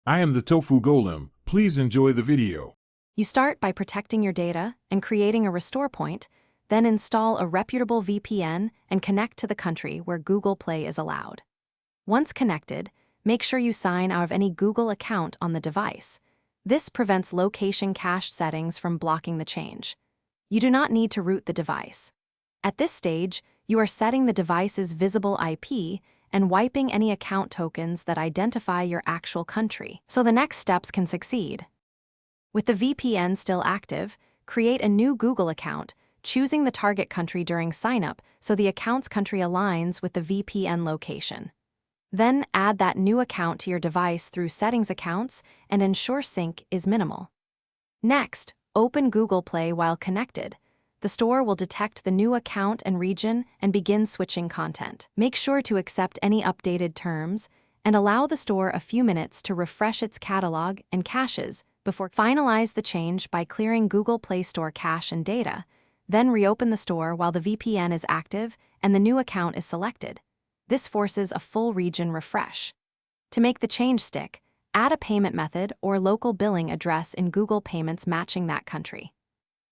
I am the Tofu Golem. Please enjoy the video. You start by protecting your data and creating a restore point, then install a reputable VPN and connect to the country where Google Play is allowed. Once connected, make sure you sign out of any Google account on the device. This prevents location cache settings from blocking the change. You do not need to root the device. At this stage, you are setting the device's visible IP and wiping any account tokens that identify your actual country, so the next steps can succeed. With the VPN still active, create a new Google account, choosing the target country during sign-up so the account's country aligns with the VPN location. Then add that new account to your device through Settings Accounts and ensure sync is minimal. Next, open Google Play while connected. The store will detect the new account and region and begin switching content. Make sure to accept any updated terms and allow the store a few minutes to refresh its catalog and caches before finalize the change by clearing Google Play Store cache and data. Then reopen the store while the VPN is active and the new account is selected. This forces a full region refresh. To make the change stick, add a payment method or local billing address in Google Payments matching that country.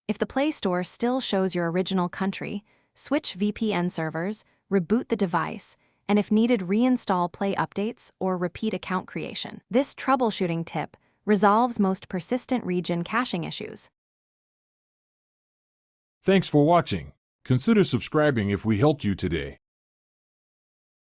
If the Play Store still shows your original country, switch VPN servers, reboot the device, and if needed, reinstall Play updates or repeat account creation. This troubleshooting tip resolves most persistent region caching issues. Thanks for watching. Consider subscribing if we helped you today.